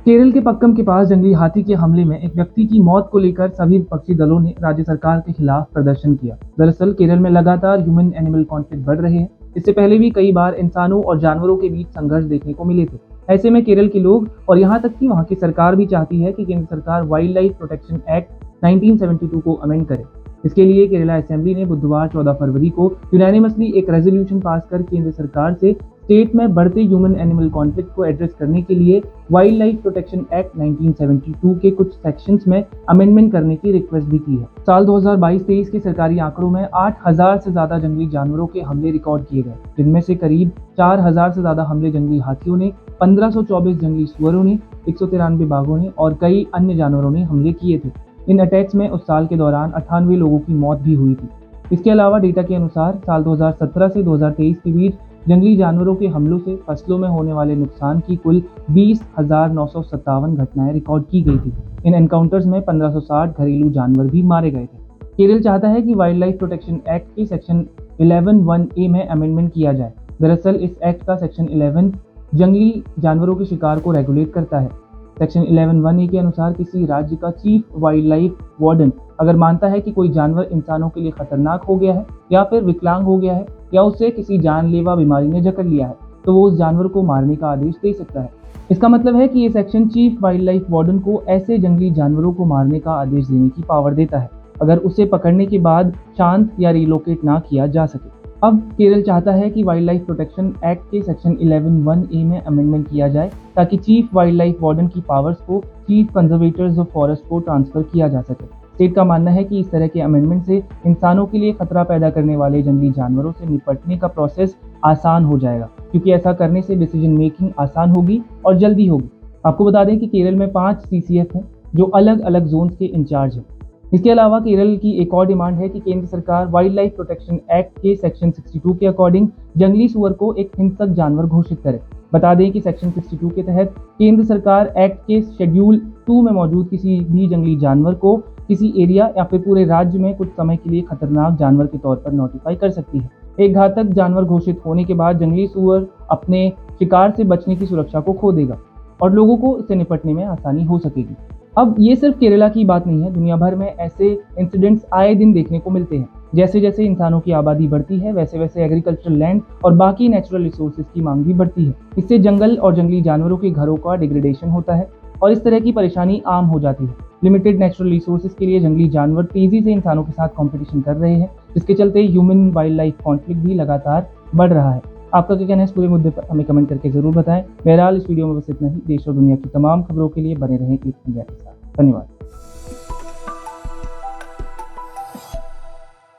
केरल के पक्कम के पास जंगली हाथी के हमले में एक व्यक्ति की मौत को लेकर सभी विपक्षी दलों ने राज्य सरकार के खिलाफ प्रदर्शन किया। दरअसल केरल में लगातार ह्यूमन एनिमल कॉन्फ्लिक्ट बढ़ रहे हैं। इससे पहले भी कई बार इंसानों और जानवरों के बीच संघर्ष देखने को मिले थे। ऐसे में केरल के लोग और यहाँ तक कि वहाँ की सरकार भी चाहती है कि केंद्र सरकार वाइल्ड लाइफ प्रोटेक्शन एक्ट 1972 को अमेंड करे। इसके लिए केरला असेंबली ने बुधवार 14 फरवरी को यूनानिमसली एक रेजोल्यूशन पास कर केंद्र सरकार से स्टेट में बढ़ते ह्यूमन एनिमल कॉन्फ्लिक्ट को एड्रेस करने के लिए वाइल्ड लाइफ प्रोटेक्शन एक्ट 1972 के कुछ सेक्शंस में अमेंडमेंट करने की रिक्वेस्ट भी की है। साल 2022-23 के सरकारी आंकड़ों में 8,000 से ज्यादा जंगली जानवरों के हमले रिकॉर्ड किए गए, जिनमें से करीब 4,000 से ज्यादा हमले जंगली हाथियों ने, 1524 जंगली सुअरों ने, 193 बाघों ने और कई अन्य जानवरों ने हमले किए थे। इन अटैक्स में उस साल के दौरान 98 लोगों की मौत भी हुई थी। इसके अलावा डेटा के अनुसार साल 2017 से 2023 के बीच जंगली जानवरों के हमलों से फसलों में होने वाले नुकसान की कुल 20,957 घटनाएं रिकॉर्ड की गई थी। इन एनकाउंटर्स में 1560 घरेलू जानवर भी मारे गए थे। केरल चाहता है कि वाइल्ड लाइफ प्रोटेक्शन एक्ट के सेक्शन 11(1)(a) में अमेंडमेंट किया जाए। दरअसल इस एक्ट का सेक्शन 11 जंगली जानवरों के शिकार को रेगुलेट करता है। सेक्शन 11(1)(a) के अनुसार किसी राज्य का चीफ वाइल्ड लाइफ वार्डन अगर मानता है कि कोई जानवर इंसानों के लिए खतरनाक हो गया है या फिर विकलांग हो गया है या उसे किसी जानलेवा बीमारी ने जकड़ लिया है, तो वो उस जानवर को मारने का आदेश दे सकता है। इसका मतलब है कि ये section chief wild life warden को ऐसे जंगली जानवरों को मारने का आदेश देने की पावर देता है, अगर उसे पकड़ने के बाद शांत या रिलोकेट ना किया जा सके। अब केरल चाहता है कि वाइल्ड लाइफ प्रोटेक्शन एक्ट के सेक्शन 11(1)(a) में अमेंडमेंट किया जाए ताकि चीफ वाइल्ड लाइफ वार्डन की पावर्स को चीफ कंजर्वेटर्स ऑफ फॉरेस्ट को ट्रांसफर किया जा सके। स्टेट का मानना है कि इस तरह के अमेंडमेंट से इंसानों के लिए खतरा पैदा करने वाले जंगली जानवरों से निपटने का प्रोसेस आसान हो जाएगा, क्योंकि ऐसा करने से डिसीजन मेकिंग आसान होगी और जल्दी होगी। आपको बता दें कि केरल में 5 CCF हैं जो अलग अलग जोन्स के इंचार्ज हैं। इसके अलावा केरल की एक और डिमांड है कि केंद्र सरकार वाइल्ड लाइफ प्रोटेक्शन एक्ट के सेक्शन 62 के अकॉर्डिंग जंगली सुअर को एक हिंसक जानवर घोषित करे। बता दें कि सेक्शन 62 के तहत केंद्र सरकार एक्ट के शेड्यूल 2 में मौजूद किसी भी जंगली जानवर को किसी एरिया या फिर पूरे राज्य में कुछ समय के लिए खतरनाक जानवर के तौर पर नोटिफाई कर सकती है। एक घातक जानवर घोषित होने के बाद जंगली सुअर अपने शिकार से बचने की सुरक्षा को खो देगा और लोगों को इससे निपटने में आसानी हो सकेगी। अब ये सिर्फ केरला की बात नहीं है, दुनिया भर में ऐसे इंसिडेंट्स आए दिन देखने को मिलते हैं। जैसे जैसे इंसानों की आबादी बढ़ती है, वैसे वैसे एग्रीकल्चरल लैंड और बाकी नेचुरल रिसोर्सेज की मांग भी बढ़ती है। इससे जंगल और जंगली जानवरों के घरों का डिग्रेडेशन होता है और इस तरह की परेशानी आम हो जाती है। लिमिटेड नेचुरल रिसोर्सेज के लिए जंगली जानवर तेजी से इंसानों के साथ कंपटीशन कर रहे हैं, जिसके चलते ह्यूमन वाइल्ड लाइफ कॉन्फ्लिक्ट भी लगातार बढ़ रहा है। आपका क्या कहना है इस पूरे मुद्दे पर, हमें कमेंट करके जरूर बताएं। बहरहाल इस वीडियो में बस इतना ही। देश और दुनिया की तमाम खबरों के लिए बने रहें क्लिक इंडिया के साथ। धन्यवाद।